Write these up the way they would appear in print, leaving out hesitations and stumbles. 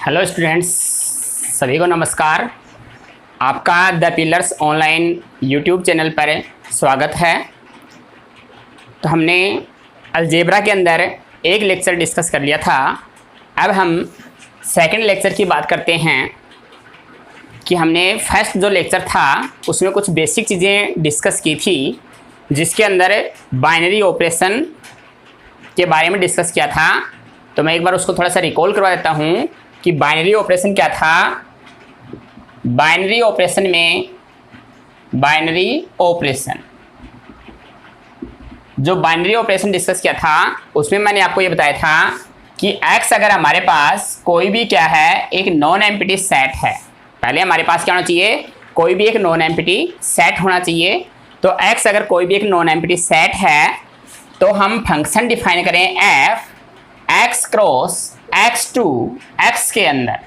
Hello students, सभी को नमस्कार। आपका the pillars online YouTube channel पर स्वागत है। तो हमने अलजेब्रा के अंदर एक लेक्चर डिस्कस कर लिया था। अब हम सेकंड लेक्चर की बात करते हैं कि हमने फर्स्ट जो लेक्चर था उसमें कुछ बेसिक चीज़ें डिस्कस की थी, जिसके अंदर बाइनरी ऑपरेशन के बारे में डिस्कस किया था। तो मैं एक बार उसको थोड़ा सा रिकॉल करवा देता हूँ कि बाइनरी ऑपरेशन क्या था। बाइनरी ऑपरेशन में जो बाइनरी ऑपरेशन डिस्कस किया था उसमें मैंने आपको ये बताया था कि x अगर हमारे पास कोई भी क्या है, एक नॉन एम्प्टी सेट है। पहले हमारे पास क्या होना चाहिए, कोई भी एक नॉन एम्प्टी सेट होना चाहिए। तो x अगर कोई भी एक नॉन एम्प्टी सेट है तो हम फंक्शन डिफाइन करें f x cross x2 x के अंदर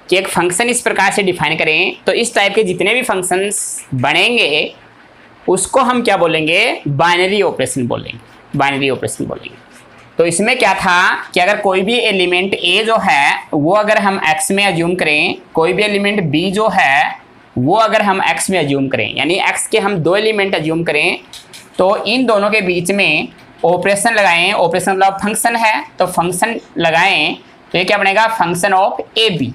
कि एक फंक्शन इस प्रकार से डिफाइन करें। तो इस टाइप के जितने भी फंक्शंस बनेंगे उसको हम क्या बोलेंगे, बाइनरी ऑपरेशन बोलेंगे। तो इसमें क्या था कि अगर कोई भी एलिमेंट a जो है वो अगर हम x में अज्यूम करें, कोई भी एलिमेंट b जो है वो अगर हम x में अज्यूम करें, यानी x के हम दो एलिमेंट अज्यूम करें, तो इन दोनों के बीच में ऑपरेशन लगाएं। ऑपरेशन मतलब फंक्शन है, तो फंक्शन लगाएं तो ये क्या बनेगा, फंक्शन ऑफ ए बी।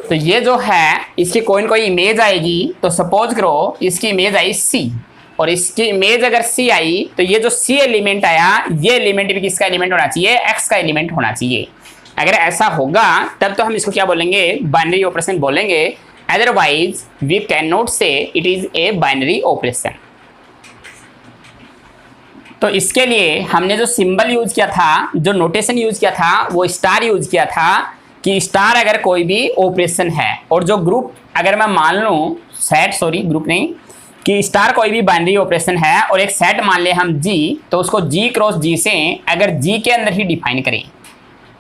तो ये जो है इसकी कोई न कोई इमेज आएगी। तो सपोज करो इसकी इमेज आई सी, और इसकी इमेज अगर सी आई तो ये जो सी एलिमेंट आया ये एलिमेंट भी किसका एलिमेंट होना चाहिए, एक्स का एलिमेंट होना चाहिए। अगर ऐसा होगा तब तो हम इसको क्या बोलेंगे, बाइनरी ऑपरेशन बोलेंगे। अदरवाइज वी कैन नॉट से it is a binary operation. तो इसके लिए हमने जो सिंबल यूज किया था, जो नोटेशन यूज किया था, वो स्टार यूज किया था कि स्टार अगर कोई भी ऑपरेशन है और जो ग्रुप अगर मैं मान लूँ ग्रुप नहीं, कि स्टार कोई भी बाइनरी ऑपरेशन है और एक सेट मान ले हम G, तो उसको G क्रॉस G से अगर G के अंदर ही डिफाइन करें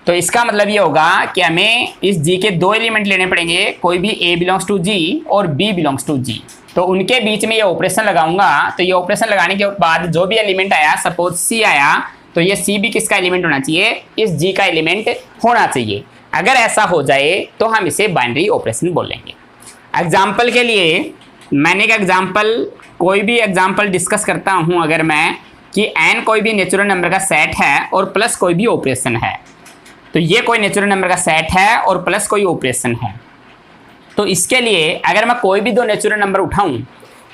तो इसका मतलब ये होगा कि हमें इस G के दो एलिमेंट लेने पड़ेंगे, कोई भी A बिलोंग्स टू G और B बिलोंग्स टू G। तो उनके बीच में ये ऑपरेशन लगाऊंगा। तो ये ऑपरेशन लगाने के बाद जो भी एलिमेंट आया, सपोज C आया, तो ये C भी किसका एलिमेंट होना चाहिए, इस G का एलिमेंट होना चाहिए। अगर ऐसा हो जाए तो हम इसे बाइनरी ऑपरेशन बोलेंगे। एग्जाम्पल के लिए मैंने एक एग्जाम्पल, कोई भी एग्जाम्पल डिस्कस करता हूँ अगर मैं, कि n कोई भी नेचुरल नंबर का सेट है और प्लस कोई भी ऑपरेशन है। तो ये कोई नेचुरल नंबर का सेट है और प्लस कोई ऑपरेशन है। तो इसके लिए अगर मैं कोई भी दो नेचुरल नंबर उठाऊं,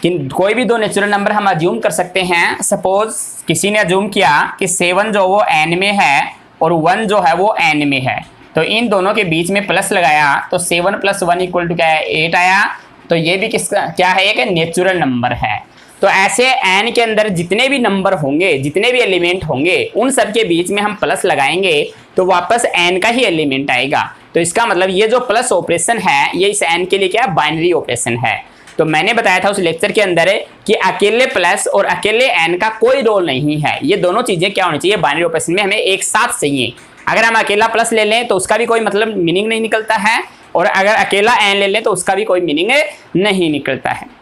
कि कोई भी दो नेचुरल नंबर हम अज्यूम कर सकते हैं। सपोज किसी ने अज्यूम किया कि 7 जो वो n में है और 1 जो है वो n में है, तो इन दोनों के बीच में प्लस लगाया तो 7 + 1 = क्या है, 8 आया। तो ये भी किसका क्या है, एक नेचुरल नंबर है। तो ऐसे n के अंदर जितने भी नंबर होंगे, जितने भी एलिमेंट होंगे, उन सब के बीच में हम प्लस लगाएंगे तो वापस n का ही एलिमेंट आएगा। तो इसका मतलब ये जो प्लस ऑपरेशन है ये इस n के लिए क्या, बाइनरी ऑपरेशन है। तो मैंने बताया था उस लेक्चर के अंदर कि अकेले प्लस और अकेले n का कोई रोल नहीं है। ये दोनों चीजें क्या होनी चाहिए, बाइनरी ऑपरेशन में हमें एक साथ चाहिए। अगर हम अकेला प्लस ले लें तो उसका भी कोई मतलब मीनिंग नहीं निकलता है, और अगर अकेला n ले लें तो उसका भी कोई मीनिंग नहीं निकलता है।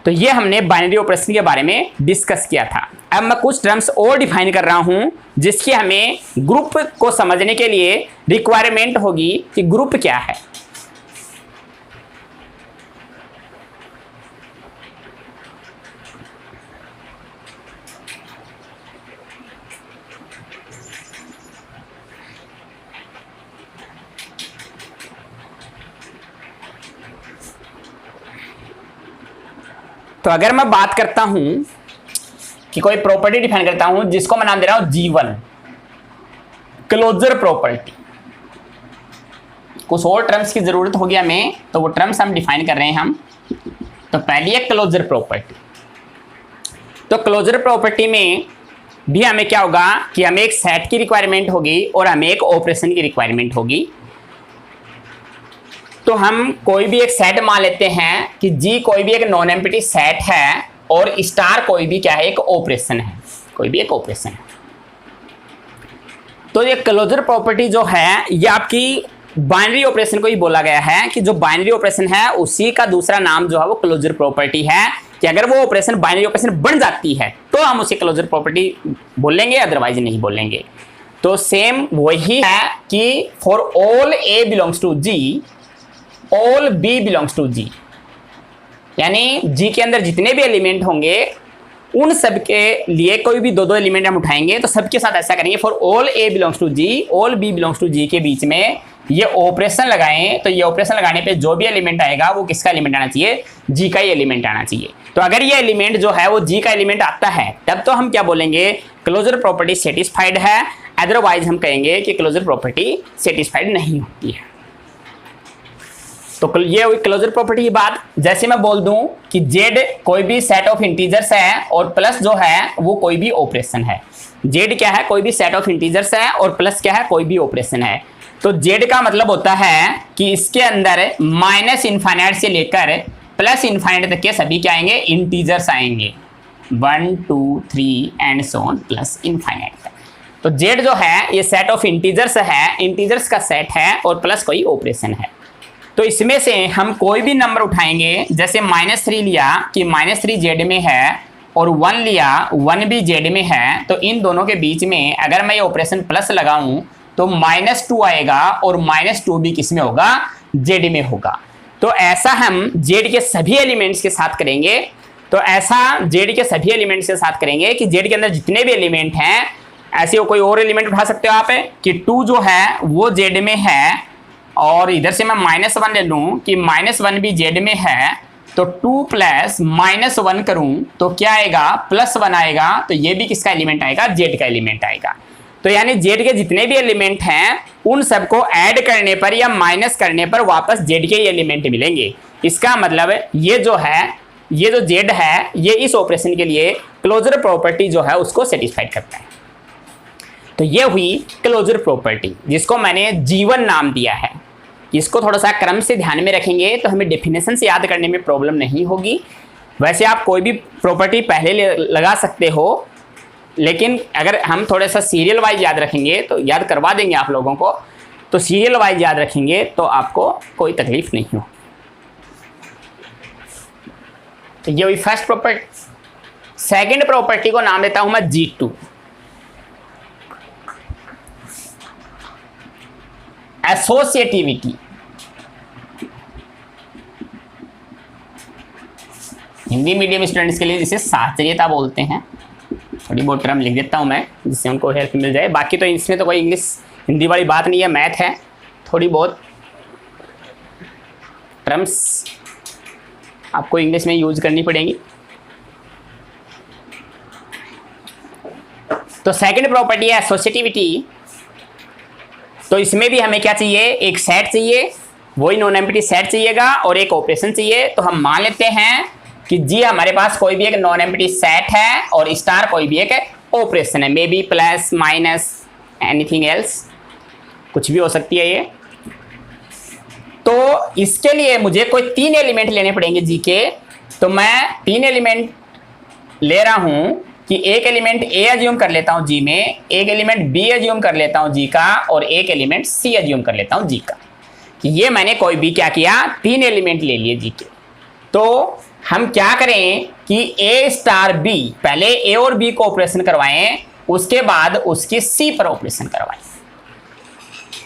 तो ये हमने बाइनरी ऑपरेशन के बारे में डिस्कस किया था। अब मैं कुछ टर्म्स और डिफाइन कर रहा हूं जिसकी हमें ग्रुप को समझने के लिए रिक्वायरमेंट होगी कि ग्रुप क्या है। तो अगर मैं बात करता हूं कि कोई प्रॉपर्टी डिफाइन करता हूं जिसको मैं नाम दे रहा हूं G1, क्लोजर प्रॉपर्टी। कुछ और टर्म्स की जरूरत होगी हमें, तो वो टर्म्स हम डिफाइन कर रहे हैं हम। तो पहली है क्लोजर प्रॉपर्टी। तो क्लोजर प्रॉपर्टी में भी हमें क्या होगा कि हमें एक सेट की रिक्वायरमेंट होगी और हमें एक ऑपरेशन की रिक्वायरमेंट होगी। तो हम कोई भी एक सेट मान लेते हैं कि G कोई भी एक नॉन एम्प्टी सेट है और स्टार कोई भी क्या है, एक ऑपरेशन है, कोई भी एक ऑपरेशन है। तो ये क्लोजर प्रॉपर्टी जो है ये आपकी बाइनरी ऑपरेशन को ही बोला गया है कि जो बाइनरी ऑपरेशन है उसी का दूसरा नाम जो है वो क्लोजर प्रॉपर्टी है, कि अगर वो ऑपरेशन बाइनरी ऑपरेशन बन जाती है तो हम उसे क्लोजर प्रॉपर्टी बोलेंगे, अदरवाइज नहीं बोलेंगे। तो सेम वही है कि for all A belongs to G, all B belongs to G, यानी जी के अंदर जितने भी एलिमेंट होंगे उन सब के लिए कोई भी दो दो एलिमेंट हम उठाएंगे तो सबके साथ ऐसा करेंगे, for all A belongs to G, all B belongs to G के बीच में ये ऑपरेशन लगाएं, तो ये ऑपरेशन लगाने पे जो भी एलिमेंट आएगा वो किसका एलिमेंट आना चाहिए, जी का ही एलिमेंट आना चाहिए। तो अगर ये एलिमेंट जो है वो जी का एलिमेंट आता है तब तो हम क्या बोलेंगे, क्लोजर प्रॉपर्टी सेटिस्फाइड है, अदरवाइज हम कहेंगे कि क्लोजर प्रॉपर्टी सेटिस्फाइड नहीं होती है। तो ये हुई क्लोजर प्रॉपर्टी की बात। जैसे मैं बोल दूं कि जेड कोई भी सेट ऑफ इंटीजर्स है और प्लस जो है वो कोई भी ऑपरेशन है। जेड क्या है, कोई भी सेट ऑफ इंटीजर्स है और प्लस क्या है, कोई भी ऑपरेशन है। तो जेड का मतलब होता है कि इसके अंदर माइनस इनफाइनाइट से लेकर प्लस इनफाइनाइट तक के सभी क्या आएंगे, इंटीजर्स आएंगे, 1 2 3 and so on plus infinite तक। तो जेड जो है ये सेट ऑफ इंटीजर्स है, इंटीजर्स का सेट है और प्लस कोई ऑपरेशन है। तो इसमें से हम कोई भी नंबर उठाएंगे, जैसे -3 लिया कि -3 जेड में है और 1 लिया 1 भी जेड में है, तो इन दोनों के बीच में अगर मैं ये ऑपरेशन प्लस लगाऊं तो -2 आएगा और -2 भी किस में होगा, जेड में होगा। तो ऐसा हम जेड के सभी एलिमेंट्स के साथ करेंगे। तो ऐसा जेड के सभी एलिमेंट्स के साथ करेंगे कि जेड के अंदर जितने भी एलिमेंट हैं, ऐसे कोई और एलिमेंट उठा सकते हो आप कि 2 जो है वो जेड में है और इधर से मैं -1 ले लूं कि -1 भी जेड में है, तो 2 प्लस -1 करूं तो क्या आएगा, +1 आएगा। तो ये भी किसका एलिमेंट आएगा, जेड का एलिमेंट आएगा। तो यानी जेड के जितने भी एलिमेंट हैं उन सबको ऐड करने पर या माइनस करने पर वापस जेड के एलिमेंट मिलेंगे। इसका मतलब ये जो है, ये जो जेड है ये इस ऑपरेशन के लिए क्लोजर प्रॉपर्टी जो है उसको सेटिस्फाइड करता है। तो ये हुई क्लोजर प्रॉपर्टी जिसको मैंने जीवन नाम दिया है। इसको थोड़ा सा क्रम से ध्यान में रखेंगे तो हमें डेफिनेशन से याद करने में प्रॉब्लम नहीं होगी। वैसे आप कोई भी प्रॉपर्टी पहले लगा सकते हो, लेकिन अगर हम थोड़ा सा सीरियल वाइज याद रखेंगे तो याद करवा देंगे आप लोगों को। तो सीरियल वाइज याद रखेंगे तो आपको कोई तकलीफ नहीं हो। तो ये हुई फर्स्ट प्रॉपर्टी। सेकंड प्रॉपर्टी को नाम देता हूं मैं G2। Associativity, Hindi medium students के लिए जिसे साहचर्यता बोलते हैं। थोड़ी बहुत टर्म लिख देता हूं मैं जिससे उनको हेल्प मिल जाए। बाकी तो इसमें तो कोई इंग्लिश हिंदी वाली बात नहीं है, मैथ है। थोड़ी बहुत टर्म्स आपको इंग्लिश में यूज करनी पड़ेंगी। तो सेकंड प्रॉपर्टी है एसोसिएटिविटी। तो इसमें भी हमें क्या चाहिए, एक सेट चाहिए, वही नॉन एम्प्टी सेट चाहिएगा और एक ऑपरेशन चाहिए। तो हम मान लेते हैं कि जी हमारे पास कोई भी एक नॉन एम्प्टी सेट है और स्टार कोई भी एक ऑपरेशन है, may be plus minus anything else, कुछ भी हो सकती है ये। तो इसके लिए मुझे कोई 3 एलिमेंट लेने पड़ेंगे जी के। तो मैं 3 एलिमेंट ले रहा हूं कि एक एलिमेंट ए एज्यूम कर लेता हूं जी में, एक एलिमेंट बी एज्यूम कर लेता हूं जी का और एक एलिमेंट सी एज्यूम कर लेता हूं जी का। कि ये मैंने कोई भी क्या किया, 3 एलिमेंट ले लिए जी के। तो हम क्या करें कि ए स्टार बी, पहले ए और बी को ऑपरेशन करवाएं, उसके बाद उसकी सी पर ऑपरेशन करवाएं।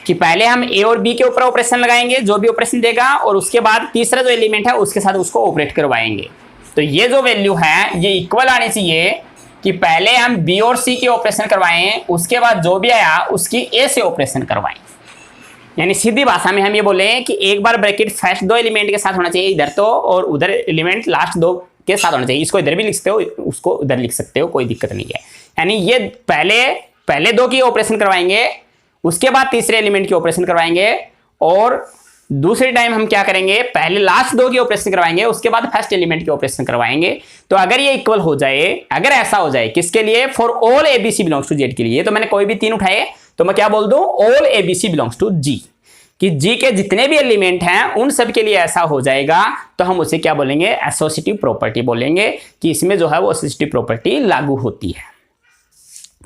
कि पहले हम ए और बी के ऊपर ऑपरेशन लगाएंगे, जो भी ऑपरेशन देगा, और उसके बाद तीसरा जो एलिमेंट है उसके साथ उसको ऑपरेट करवाएंगे। तो ये जो वैल्यू है ये इक्वल आनी चाहिए कि पहले हम बी और सी के ऑपरेशन करवाएं, उसके बाद जो भी आया उसकी ए से ऑपरेशन करवाएं। यानी सीधी भाषा में हम ये बोले कि एक बार ब्रैकेट फर्स्ट 2 एलिमेंट के साथ होना चाहिए इधर तो, और उधर एलिमेंट लास्ट 2 के साथ होना चाहिए। इसको इधर भी लिख सकते हो, उसको उधर लिख सकते हो, कोई दिक्कत नहीं है। यानी ये पहले 2 की ऑपरेशन करवाएंगे, उसके बाद तीसरे एलिमेंट की ऑपरेशन करवाएंगे, और दूसरे टाइम हम क्या करेंगे, पहले लास्ट 2 की ऑपरेशन करवाएंगे, उसके बाद फर्स्ट एलिमेंट की ऑपरेशन करवाएंगे। तो अगर ये इक्वल हो जाए, अगर ऐसा हो जाए, किसके लिए, for all ABC belongs to Z के लिए, तो मैंने कोई भी 3 उठाए तो मैं क्या बोल दूं, all ABC belongs to G, कि जी के जितने भी एलिमेंट हैं उन सब के लिए ऐसा हो जाएगा। तो हम उसे क्या बोलेंगे, एसोसिएटिव प्रॉपर्टी बोलेंगे, कि इसमें जो है वो एसोसिएटिव प्रॉपर्टी लागू होती है।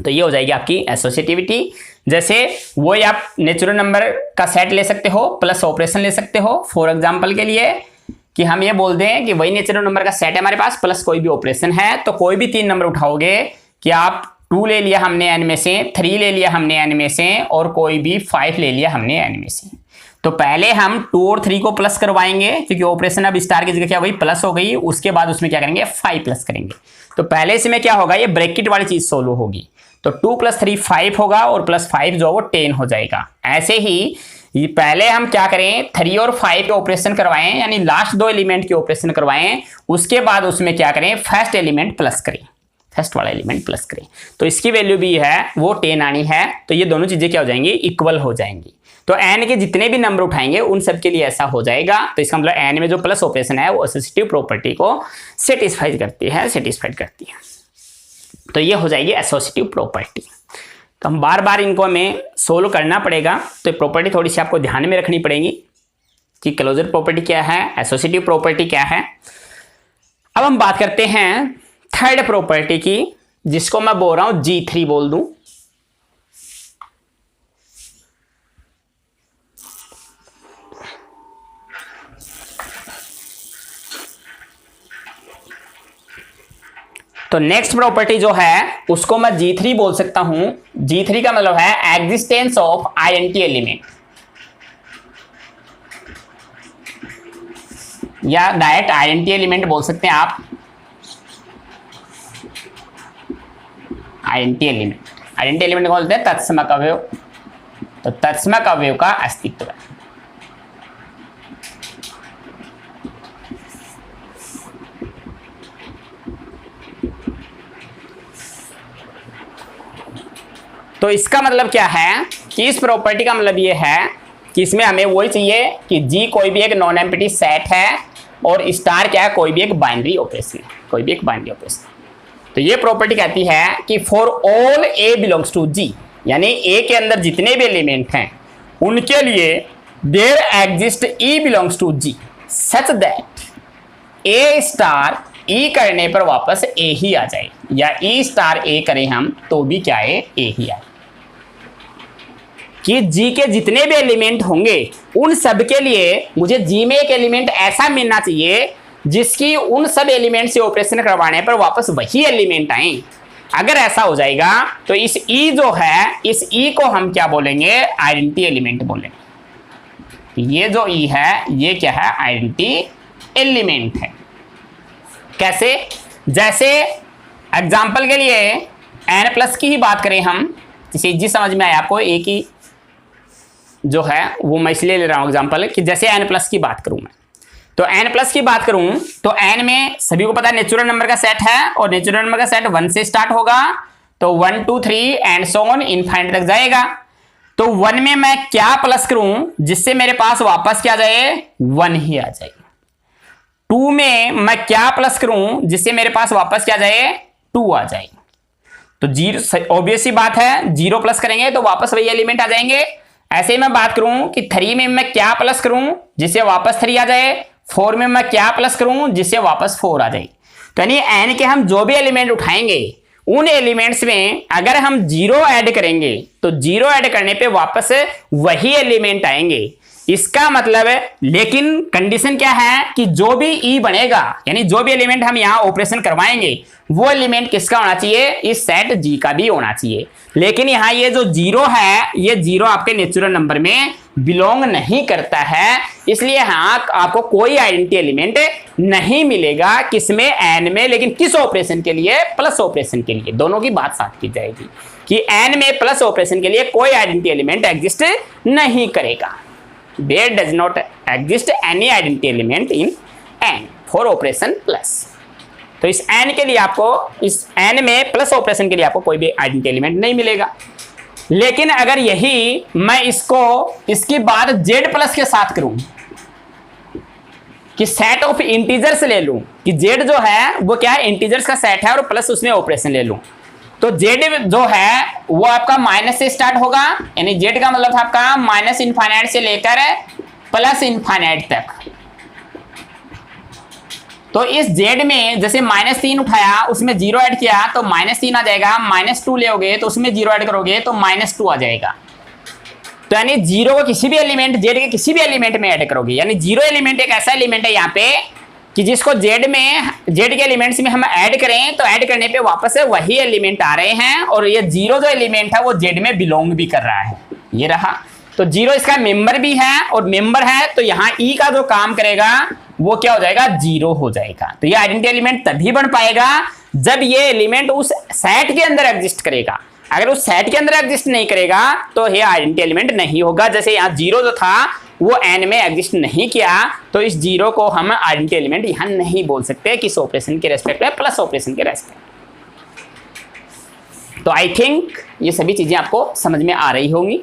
तो ये हो जाएगी आपकी एसोसिएटिविटी। जैसे वो आप नेचुरल नंबर का सेट ले सकते हो प्लस ऑपरेशन ले सकते हो। फॉर एग्जांपल के लिए कि हम ये बोल दें कि वही नेचुरल नंबर का सेट है हमारे पास प्लस कोई भी ऑपरेशन है, तो कोई भी 3 नंबर उठाओगे कि आप 2 ले लिया हमने n में से, 3 ले लिया हमने n में से, और कोई भी 5 ले लिया हमने n में से। तो पहले हम 2 और 3 को प्लस करवाएंगे, क्योंकि ऑपरेशन अब स्टार की जगह क्या हो गई, प्लस हो गई। उसके बाद उसमें क्या करेंगे, 5 प्लस करेंगे। तो पहले इसमें क्या होगा, ये ब्रैकेट वाली चीज सोल्व होगी। तो 2 + 3 5 होगा, और +5 जो वो 10 हो जाएगा। ऐसे ही ये पहले हम क्या करें, 3 और 5 के ऑपरेशन करवाएं, यानी लास्ट 2 एलिमेंट के ऑपरेशन करवाएं। उसके बाद उसमें क्या करें, फर्स्ट एलिमेंट प्लस करें, फर्स्ट वाला एलिमेंट प्लस करें। तो इसकी वैल्यू भी है वो 10 आनी है। तो ये दोनों चीजें क्या हो जाएंगी, इक्वल हो जाएंगी। तो n के जितने भी नंबर उठाएंगे उन सब के लिए ऐसा हो जाएगा। तो इसका मतलब n में जो प्लस ऑपरेशन है वो एसोसिएटिव प्रॉपर्टी को सेटिस्फाई करती है। तो ये हो जाएगी एसोसिएटिव प्रॉपर्टी। तो हम बार बार इनको हमें सोल्व करना पड़ेगा। तो प्रॉपर्टी थोड़ी सी आपको ध्यान में रखनी पड़ेगी कि क्लोजर प्रॉपर्टी क्या है, एसोसिएटिव प्रॉपर्टी क्या है। अब हम बात करते हैं थर्ड प्रॉपर्टी की, जिसको मैं बोल रहा हूं G3 बोल दूं। तो नेक्स्ट प्रॉपर्टी जो है उसको मैं G3 बोल सकता हूं। G3 का मतलब है एग्जिस्टेंस ऑफ आइडेंटिटी एलिमेंट, या डायरेक्ट आइडेंटिटी एलिमेंट बोल सकते हैं आप। आइडेंटिटी एलिमेंट बोलते हैं तत्समक अवयव। तो तत्समक अवयव का अस्तित्व है। तो इसका मतलब क्या है कि इस प्रॉपर्टी का मतलब ये है कि इसमें हमें वही चाहिए कि G कोई भी एक नॉन एम्प्टी सेट है, और स्टार क्या है, कोई भी एक बाइनरी ऑपरेशन है, तो ये प्रॉपर्टी कहती है कि for all A belongs to G, यानी A के अंदर जितने भी एलिमेंट हैं उनके लिए there exist E belongs to G such that A star E करने पर वापस A ही आ जाए, या E स्टार A करें हम तो भी क्या है, A ही आए। कि G के जितने भी एलिमेंट होंगे उन सब के लिए मुझे G में एक एलिमेंट ऐसा मिलना चाहिए जिसकी उन सब एलिमेंट से ऑपरेशन करवाने पर वापस वही एलिमेंट आए। अगर ऐसा हो जाएगा तो इस E जो है, इस E को हम क्या बोलेंगे, आइडेंटिटी एलिमेंट बोलेंगे। ये जो E है ये क्या है, आइडेंटिटी एलिमेंट है। कैसे, जैसे एग्जाम्पल के लिए n+ की ही बात करें हम, जैसे जी समझ में आया आपको, एक ही जो है वो मैं इसलिए ले रहा हूं एग्जाम्पल कि जैसे n+ की बात करूं मैं, तो n+ की बात करूं तो n में सभी को पता है नेचुरल नंबर का सेट है, और नेचुरल नंबर का सेट 1 से स्टार्ट होगा। तो 1 2 3 एंड सो ऑन इनफाइनाइट तक जाएगा। तो 1 में मैं क्या प्लस करूं जिससे मेरे पास वापस क्या जाए, 1 ही आ जाए। 2 में मैं क्या प्लस करूं जिससे मेरे पास वापस क्या जाए, 2 आ जाए। तो 0 ऑब्वियस सी बात है, 0 प्लस करेंगे तो वापस वही एलिमेंट आ जाएंगे। ऐसे ही मैं बात करूं कि 3 में मैं क्या प्लस करूं जिससे वापस 3 आ जाए, 4 में मैं क्या प्लस करूं जिससे वापस 4 आ जाए। तो यानी n के हम जो भी एलिमेंट उठाएंगे उन एलिमेंट्स में अगर हम 0 ऐड करेंगे तो 0 ऐड करने पे वापस वही एलिमेंट आएंगे। इसका मतलब है, लेकिन कंडीशन क्या है कि जो भी E बनेगा, यानी जो भी एलिमेंट हम यहाँ ऑपरेशन करवाएंगे वो एलिमेंट किसका होना चाहिए, इस सेट G का भी होना चाहिए। लेकिन यहाँ ये जो 0 है, ये 0 आपके नेचुरल नंबर में बिलोंग नहीं करता है, इसलिए यहाँ आपको कोई आइडेंटिटी एलिमेंट नहीं मिलेगा। किसमें, n में। लेकिन किस ऑपरेशन के लिए, प्लस ऑपरेशन के लिए। दोनों की बात साथ की जाएगी कि n में प्लस ऑपरेशन के लिए कोई आइडेंटिटी एलिमेंट एग्जिस्ट नहीं करेगा। There does not exist any identity element in n for operation plus। तो इस n के लिए आपको, इस n में प्लस ऑपरेशन के लिए आपको कोई भी आइडेंटिटी एलिमेंट नहीं मिलेगा। लेकिन अगर यही मैं इसको इसकी बात z+ के साथ करूं कि सेट ऑफ इंटीजर्स ले लूं, कि z जो है वो क्या है, इंटीजर्स का सेट है, और प्लस उसमें ऑपरेशन ले लूं, तो z जो है वो आपका माइनस से स्टार्ट होगा। यानी z का मतलब था आपका -∞ से लेकर +∞ तक। तो इस z में जैसे -3 उठाया, उसमें 0 ऐड किया तो -3 आ जाएगा। -2 लोगे तो उसमें 0 ऐड करोगे तो -2 आ जाएगा। तो यानी 0 को किसी भी एलिमेंट, z के किसी भी एलिमेंट में ऐड करोगे, यानी 0 एलिमेंट एक ऐसा एलिमेंट है यहाँ पे कि जिसको जेड के एलिमेंट्स में हम ऐड करें तो ऐड करने पे वापस से वही एलिमेंट आ रहे हैं, और ये जीरो जो एलिमेंट है वो जेड में बिलोंग भी कर रहा है, ये रहा। तो जीरो इसका मेंबर भी है, और मेंबर है तो यहाँ ई का जो काम करेगा वो क्या हो जाएगा, जीरो हो जाएगा। तो ये आइडेंटिटी एलिमेंट तभी बन पाएगा जब ये एलिमेंट उस सेट के अंदर एग्जिस्ट करेगा। अगर उस सेट के अंदर एग्जिस्ट नहीं करेगा तो ये आइडेंटिटी एलिमेंट नहीं होगा। जैसे यहाँ जीरो जो था वो एन में एग्जिस्ट नहीं किया, तो इस जीरो को हम आइडेंटिटी एलिमेंट यहाँ नहीं बोल सकते किस ऑपरेशन के रेस्पेक्ट में, प्लस ऑपरेशन के रेस्पेक्ट। तो आई थिंक ये सभी चीजें आपको समझ में आ रही होंगी।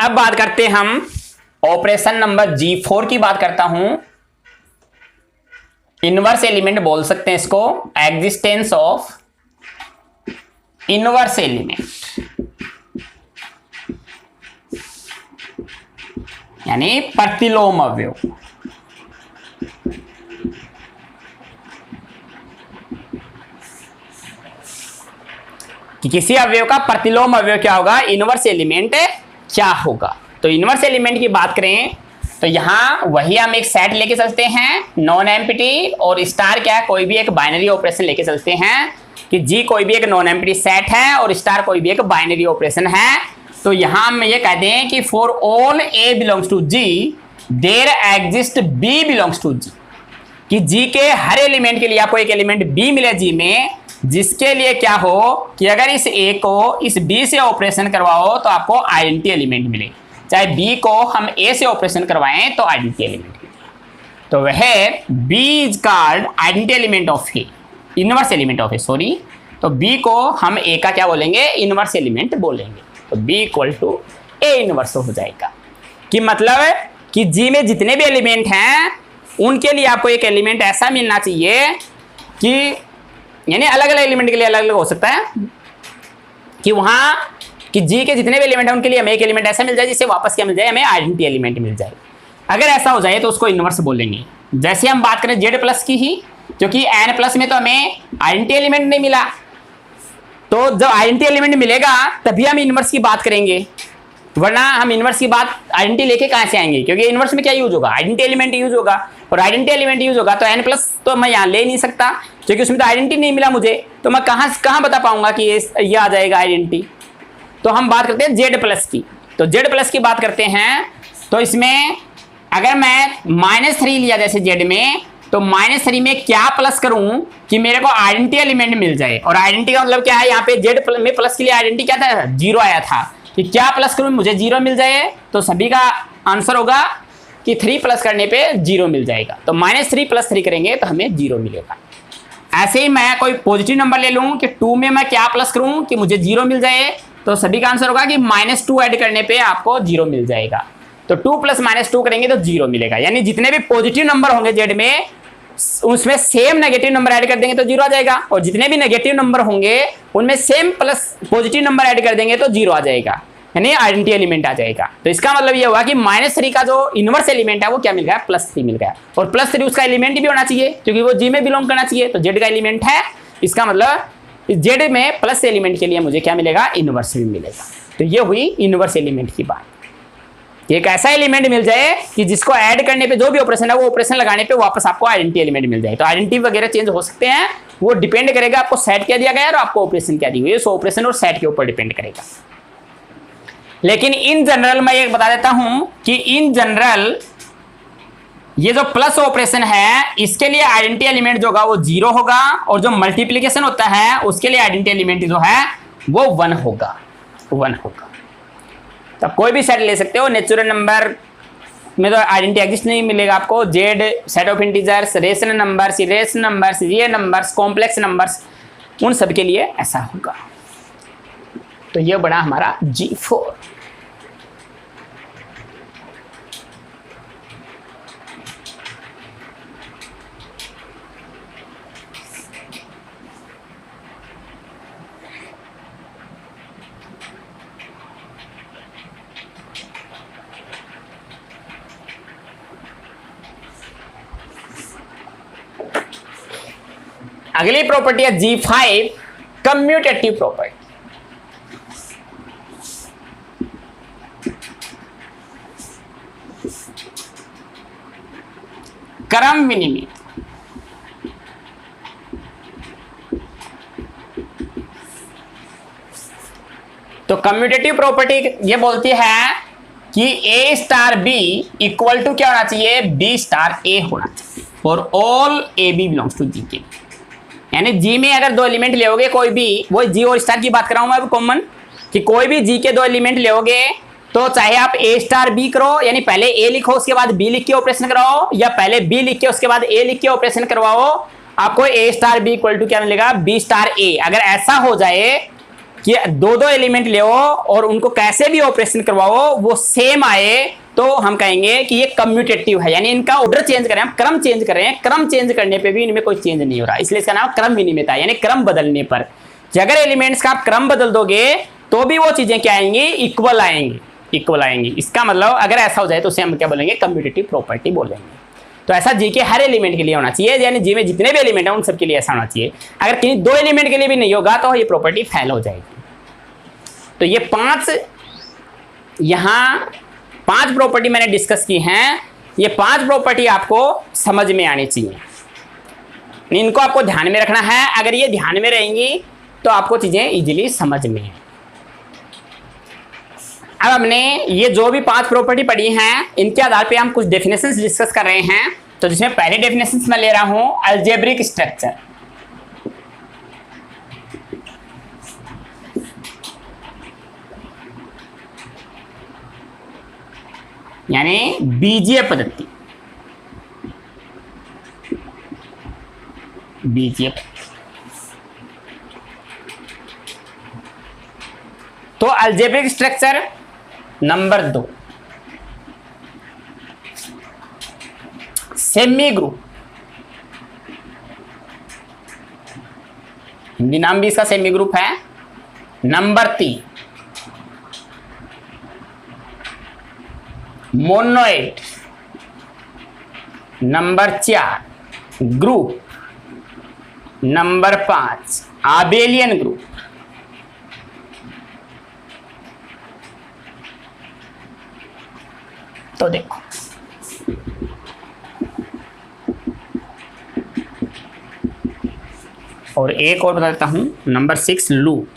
अब बात करते हैं हम ऑपरेशन नंबर G4 की बात करता हूं। इनवर्स एलिमेंट बोल सकते हैं इसको, एग्जिस्टेंस ऑफ इनवर्स एलिमेंट, यानी प्रतिलोम अवयव। कि किसी अवयव का प्रतिलोम अवयव क्या होगा, इनवर्स एलिमेंट क्या होगा। तो इनवर्स एलिमेंट की बात करें तो यहां वही हम एक सेट लेके चलते हैं, नॉन एम्प्टी, और स्टार क्या है, कोई भी एक बाइनरी ऑपरेशन लेके चलते हैं कि जी कोई भी एक नॉन एम्प्टी सेट है और स्टार कोई भी एक बाइनरी ऑपरेशन है। तो यहां हम ये कहते हैं कि for all A belongs to G there exist B belongs to G, कि जी के हर एलिमेंट के लिए आपको एक एलिमेंट बी मिले जी में, जिसके लिए क्या हो कि अगर इस ए को इस बी से ऑपरेशन करवाओ तो आपको आइडेंटिटी एलिमेंट मिले, चाहे बी को हम ए से ऑपरेशन करवाएं तो आइडेंटिटी एलिमेंट मिले। तो वह B is called identity element of A, inverse element of A, sorry. तो बी को हम ए का क्या बोलेंगे, इनवर्स एलिमेंट बोलेंगे। तो B equal to A inverse हो जाएगा। कि मतलब कि जी में जितने भी एलिमेंट हैं उनके लिए आपको एक एलिमेंट ऐसा मिलना चाहिए कि, यानी अलग अलग एलिमेंट के लिए अलग अलग हो सकता है, कि वहां कि जी के जितने भी एलिमेंट हैं उनके लिए हमें एक एलिमेंट ऐसा मिल जाए जिससे वापस क्या मिल जाए, हमें आइडेंटिटी एलिमेंट मिल जाए। अगर ऐसा हो जाए तो उसको इनवर्स बोलेंगे। जैसे हम बात करें जेड प्लस की ही, क्योंकि एन प्लस में तो हमें आइडेंटिटी एलिमेंट नहीं मिला, तो जब आइडेंटिटी एलिमेंट मिलेगा तभी हम इनवर्स की बात करेंगे, वरना हम इनवर्स की बात आइडेंटिटी लेके कहां से आएंगे, क्योंकि इनवर्स में क्या यूज होगा, आइडेंटिटी एलिमेंट यूज होगा, और आइडेंटिटी एलिमेंट यूज होगा तो एन प्लस तो मैं यहाँ ले नहीं सकता, क्योंकि उसमें तो आइडेंटिटी नहीं मिला मुझे, तो मैं कहाँ बता पाऊंगा कि ये आ जाएगा आइडेंटिटी। तो हम बात करते हैं जेड प्लस की। तो जेड प्लस की बात करते हैं तो इसमें अगर मैं -3 लिया जैसे जेड में, तो -3 में क्या प्लस करूं कि मेरे को आइडेंटिटी एलिमेंट मिल जाए। और आइडेंटिटी का मतलब क्या है, यहाँ पे जेड में प्लस के लिए आइडेंटिटी क्या था, 0 आया था, कि क्या प्लस करूं मुझे 0 मिल जाए। तो सभी का आंसर होगा कि 3 प्लस करने पे 0 मिल जाएगा। तो -3 + 3 करेंगे तो हमें 0 मिलेगा। ऐसे ही मैं कोई पॉजिटिव नंबर ले लूं कि 2 में मैं क्या प्लस करूं कि मुझे 0 मिल जाए, तो सभी का आंसर होगा कि -2 ऐड करने पे आपको 0 मिल जाएगा। तो 2 + -2 करेंगे तो 0 मिलेगा। यानी जितने भी पॉजिटिव नंबर होंगे जेड में, उसमें सेम नेगेटिव नंबर ऐड कर देंगे तो 0 आ जाएगा, और जितने भी नेगेटिव नंबर होंगे उनमें same plus positive number add कर देंगे तो 0 आ जाएगा, यानी आइडेंटिटी एलिमेंट आ जाएगा। तो इसका मतलब ये हुआ कि -3 का जो इनवर्स एलिमेंट है वो क्या मिल गया, +3 मिल गया। और +3 उसका एलिमेंट भी होना चाहिए क्योंकि वो जी में बिलोंग करना चाहिए, तो जेड का एलिमेंट है, इसका मतलब जेड में प्लस एलिमेंट के लिए मुझे क्या मिलेगा, इनवर्स भी मिलेगा। तो ये हुई इनवर्स एलिमेंट की बात। एक ऐसा एलिमेंट मिल जाए कि जिसको ऐड करने पे जो भी ऑपरेशन है वो ऑपरेशन लगाने पे वापस आपको आइडेंटिटी एलिमेंट मिल जाए। तो आइडेंटिटी वगैरह चेंज हो सकते हैं, वो डिपेंड करेगा आपको सेट क्या दिया गया है और आपको ऑपरेशन क्या दी हुई है, सो ऑपरेशन और सेट के ऊपर डिपेंड करेगा। लेकिन इन जनरल मैं एक बता देता हूं कि इन जनरल ये जो प्लस ऑपरेशन है इसके लिए आइडेंटिटी एलिमेंट जो होगा वो 0 होगा, और जो मल्टीप्लिकेशन होता है उसके लिए आइडेंटिटी एलिमेंट जो है वो 1 होगा, 1 होगा। तो कोई भी सेट ले सकते हो, नेचुरल नंबर में तो आइडेंटिटी एग्जिस्ट नहीं मिलेगा आपको, Z set of integers, rational numbers, irrational numbers, real numbers, complex numbers, उन सब के लिए ऐसा होगा। तो ये बना हमारा G4। अगली प्रॉपर्टी है G5 कम्यूटेटिव प्रॉपर्टी। क्रम विनिमय। तो कम्यूटेटिव प्रॉपर्टी ये बोलती है कि A star B equal to क्या होना चाहिए, B स्टार A होना चाहिए for all AB belongs to G के। यानी G में अगर दो एलिमेंट लोगे कोई भी, वो G और स्टार की बात कर रहा हूं मैं अब कॉमन, कि कोई भी G के दो एलिमेंट लोगे तो चाहे आप A स्टार B करो, यानी पहले A लिखो उसके बाद B लिख के ऑपरेशन कराओ, या पहले B लिख के उसके बाद A लिख के ऑपरेशन करवाओ, आपको A star B equal to क्या मिलेगा, B स्टार A। अगर ऐसा हो जाए कि दो दो एलिमेंट ले और उनको कैसे भी ऑपरेशन करवाओ वो सेम आए, तो हम कहेंगे कि ये कम्यूटेटिव है, यानी इनका ऑर्डर चेंज कर रहे हैं, क्रम चेंज कर रहे हैं, क्रम चेंज करने पे भी इनमें कोई चेंज नहीं हो रहा, इसलिए इसका नाम क्रम विनिमयता है। यानी क्रम बदलने पर अगर एलिमेंट्स का आप क्रम बदल दोगे तो भी वो चीजें क्या आएंगी, इक्वल आएंगी, इक्वल आएंगी। इसका मतलब अगर ऐसा हो जाए तो उसे हम क्या बोलेंगे, कम्यूटेटिव प्रॉपर्टी बोलेंगे। तो ऐसा जी के हर एलिमेंट के लिए होना चाहिए, यानी जी में जितने भी एलिमेंट हैं उन सब के लिए ऐसा होना चाहिए। अगर किसी दो एलिमेंट के लिए भी नहीं होगा तो ये प्रॉपर्टी फेल हो जाएगी। तो ये पांच प्रॉपर्टी मैंने डिस्कस की हैं, ये पांच प्रॉपर्टी आपको समझ में आनी चाहिए, इनको आपको ध्यान में रखना है। अगर ये ध्यान में रहेंगी तो आपको चीजें इजीली समझ में है। अब हमने ये जो भी पांच प्रॉपर्टी पढ़ी हैं इनके आधार पे हम कुछ डेफिनेशंस डिस्कस कर रहे हैं। तो जिसमें पहले डेफिनेशंस मैं ले रहा हूं अलजेब्रिक स्ट्रक्चर। यानी बीजीय पद्धति, बीजीय पद्धति। तो algebraic structure number 2 semi group, Hindi नाम भी इसका सेमी ग्रुप है। Number 3 monoid. Number 4 group. Number 5 abelian group. तो देखो और एक और बता देता हूं, नंबर 6 लूप।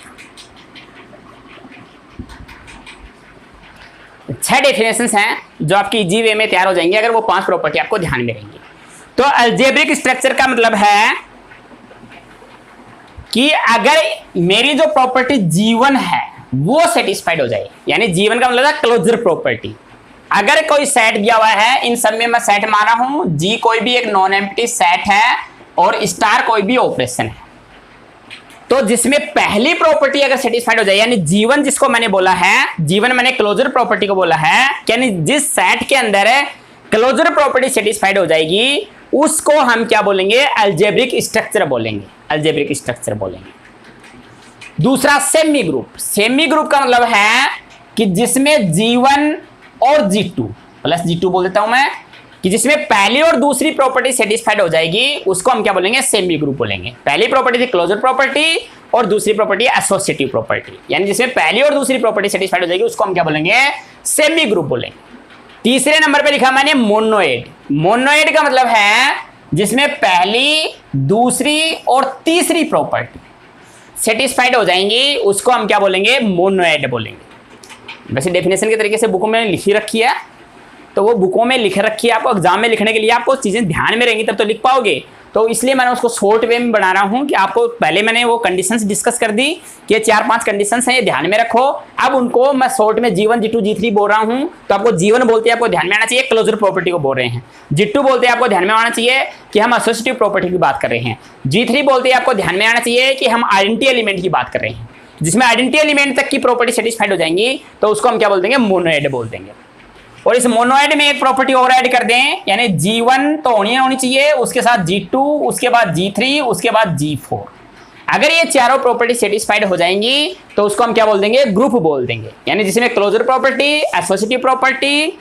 6 डेफिनेशंस हैं जो आपकी इजी वे में तैयार हो जाएंगे अगर वो 5 प्रॉपर्टी आपको ध्यान में रहेंगी। तो अलजेब्रिक स्ट्रक्चर का मतलब है कि अगर मेरी जो प्रॉपर्टी G1 है वो सेटिस्फाइड हो जाए, यानी G1 का मतलब है क्लोजर प्रॉपर्टी। अगर कोई सेट दिया हुआ है, इन सब में मैं सेट मान रहा हूं, G कोई भी एक नॉन एम्प्टी सेट है और स्टार कोई भी ऑपरेशन है, तो जिसमें पहली प्रॉपर्टी अगर सेटिस्फाइड हो जाए, यानी G1 जिसको मैंने बोला है, G1 मैंने क्लोजर प्रॉपर्टी को बोला है, यानी जिस सेट के अंदर क्लोजर प्रॉपर्टी सेटिस्फाइड हो जाएगी उसको हम क्या बोलेंगे, अलजेब्रिक स्ट्रक्चर बोलेंगे, अलजेब्रिक स्ट्रक्चर बोलेंगे। दूसरा सेमी ग्रुप। सेमी ग्रुप का मतलब है कि जिसमें G1 और G2 प्लस G2 बोल देता हूं मैं, कि जिसमें पहली और दूसरी प्रॉपर्टी सेटिस्फाइड हो जाएगी उसको हम क्या बोलेंगे, सेमी ग्रुप बोलेंगे। पहली प्रॉपर्टी थी क्लोजर प्रॉपर्टी और दूसरी प्रॉपर्टी एसोसिएटिव प्रॉपर्टी, यानी जिसमें पहली और दूसरी प्रॉपर्टी सेटिस्फाइड हो जाएगी उसको हम क्या बोलेंगे, सेमी ग्रुप बोलेंगे। तीसरे नंबर पे लिखा मैंने मोनोइड। मोनोइड का मतलब है जिसमें पहली, दूसरी और तीसरी प्रॉपर्टी सेटिस्फाइड हो जाएंगी उसको हम क्या बोलेंगे, मोनोइड बोलेंगे। वैसे डेफिनेशन के तरीके से बुकों में लिखी रखी है, तो वो बुकों में लिख रखी है, आपको एग्जाम में लिखने के लिए आपको चीजें ध्यान में रहेंगी तब तो लिख पाओगे। तो इसलिए मैंने उसको शॉर्ट वे में बना रहा हूं कि आपको पहले मैंने वो कंडीशंस डिस्कस कर दी कि ये 4-5 कंडीशंस हैं, ये ध्यान में रखो। अब उनको मैं शॉर्ट में G1, G2, G3 बोल रहा हूं, तो आपको G1 बोलते हैं आपको ध्यान में आना चाहिए क्लोजर प्रॉपर्टी को बोल रहे हैं। G2 बोलते हैं आपको ध्यान में आना चाहिए कि हम एसोसिएटिव प्रॉपर्टी की बात कर रहे हैं। G3 बोलते हैं आपको ध्यान में आना चाहिए कि हम आइडेंटिटी एलिमेंट की बात कर रहे हैं। जिसमें आइडेंटिटी एलिमेंट तक की प्रॉपर्टी सेटिस्फाइड हो जाएंगी तो उसको हम क्या बोल देंगे, मोनोइड बोल देंगे। और इस मोनोइड में एक प्रॉपर्टी और ऐड कर दें, यानी G1 तो होनी चाहिए, उसके साथ G2, उसके बाद G3, उसके बाद G4। अगर ये चारों प्रॉपर्टी सेटिस्फाइड हो जाएंगी तो उसको हम क्या बोल देंगे, ग्रुप बोल देंगे। यानी जिसमें closure property, associative property,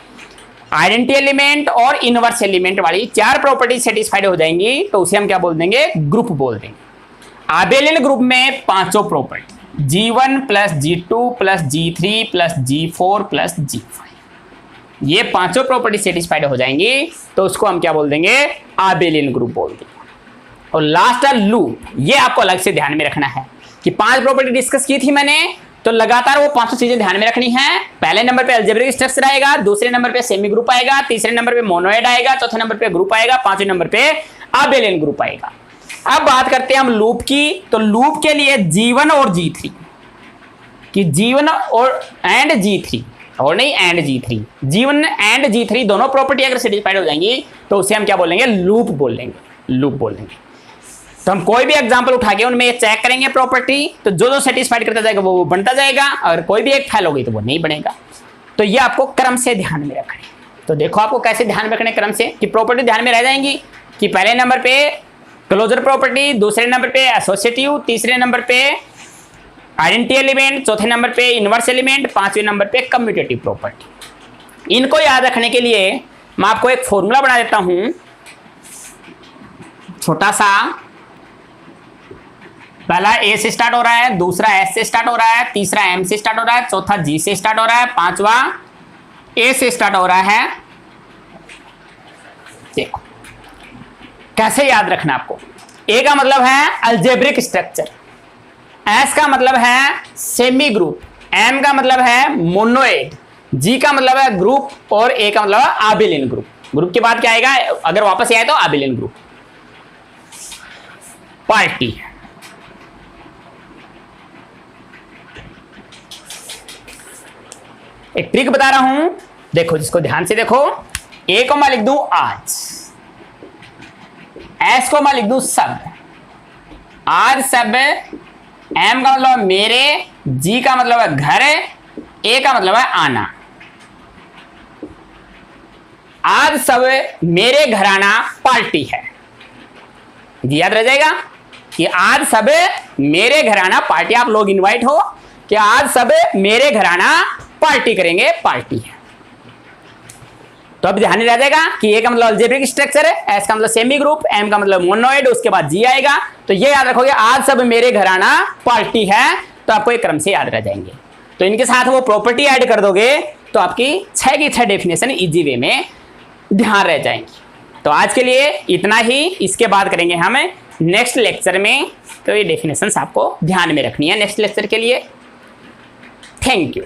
identity element और इनवर्स एलिमेंट वाली 4 प्रॉपर्टी सेटिस्फाइड हो जाएंगी तो उसे हम क्या बोल देंगे, ग्रुप बोल देंगे। आबेलियन ग्रुप में पांचों property G1 plus G2 plus G3 plus G4 plus G5, ये पांचों प्रॉपर्टी सेटिस्फाइड हो जाएंगी तो उसको हम क्या बोल देंगे, आबेलियन ग्रुप बोल देंगे। और लास्ट है लूप, ये आपको अलग से ध्यान में रखना है कि 5 प्रॉपर्टी डिस्कस की थी मैंने, तो लगातार वो 500 चीजें ध्यान में रखनी है। पहले नंबर पे अलजेब्रिक स्ट्रक्चर आएगा, दूसरे नंबर पे सेमी ग्रुप आएगा, तीसरे नंबर पे मोनोइड आएगा, चौथे नंबर पे ग्रुप आएगा, पांचवें नंबर पे आबेलियन ग्रुप आएगा। अब बात करते हैं हम लूप की, तो लूप के लिए G1 और G3 कि G1 और एंड G3 और नहीं and G3, G1 and G3 दोनों प्रॉपर्टी अगर सेटिस्फाइड हो जाएंगी तो उसे हम क्या बोलेंगे, लूप बोलेंगे, लूप बोलेंगे। तो हम कोई भी एग्जांपल उठा के उनमें चेक करेंगे प्रॉपर्टी, तो जो जो सेटिस्फाइड करता जाएगा वो बनता जाएगा, और कोई भी एक फेल हो गई तो वो नहीं बनेगा। तो ये आपको क्रम से ध्यान में रखना है। तो देखो आपको कैसे ध्यान में रखने क्रम से कि प्रॉपर्टी ध्यान में रह जाएंगी कि पहले नंबर पे क्लोजर प्रॉपर्टी, दूसरे नंबर पे एसोसिएटिव, तीसरे नंबर पे आइडेंटिटी एलिमेंट, चौथे नंबर पे इनवर्स एलिमेंट, पांचवें नंबर पे कम्यूटेटिव प्रॉपर्टी। इनको याद रखने के लिए मैं आपको एक फॉर्मूला बना देता हूं छोटा सा। पहला A से स्टार्ट हो रहा है, दूसरा S से स्टार्ट हो रहा है, तीसरा M से स्टार्ट हो रहा है, चौथा G से स्टार्ट हो रहा है, पांचवा A से स्टार्ट हो रहा है। देखो कैसे याद रखना आपको। A का मतलब है अलजेब्रिक स्ट्रक्चर, S का मतलब है सेमी ग्रुप, M का मतलब है मोनोइड, G का मतलब है ग्रुप, और A का मतलब है आबेलियन ग्रुप। ग्रुप के बाद क्या आएगा, अगर वापस आए तो आबेलियन ग्रुप। पार्टी एक ट्रिक बता रहा हूं, देखो जिसको ध्यान से देखो। A को मैं लिख दूं आज, S को मैं लिख दूं सब, आज सब, M का मतलब मेरे, G का मतलब है घर, A का मतलब है आना। आज सब मेरे घराना पार्टी है, जी याद रह जाएगा कि आज सब मेरे घराना पार्टी। आप लोग इनवाइट हो कि आज सब मेरे घराना पार्टी करेंगे, पार्टी है। तो अब ध्यान रह जाएगा कि A का मतलब अलजेब्रिक स्ट्रक्चर है, S का मतलब सेमी ग्रुप, M का मतलब मोनोइड, उसके बाद G आएगा। तो ये याद रखोगे आज सब मेरे घराना पार्टी है, तो आपको एक क्रम से याद रह जाएंगे। तो इनके साथ वो प्रॉपर्टी ऐड कर दोगे तो आपकी 6 की 6 डेफिनेशन इजी वे में ध्यान रह जाएंगी। तो आज के लिए इतना ही, इसके बाद करेंगे हम नेक्स्ट लेक्चर में। तो ये डेफिनेशंस आपको ध्यान में रखनी है नेक्स्ट लेक्चर के लिए। Thank you.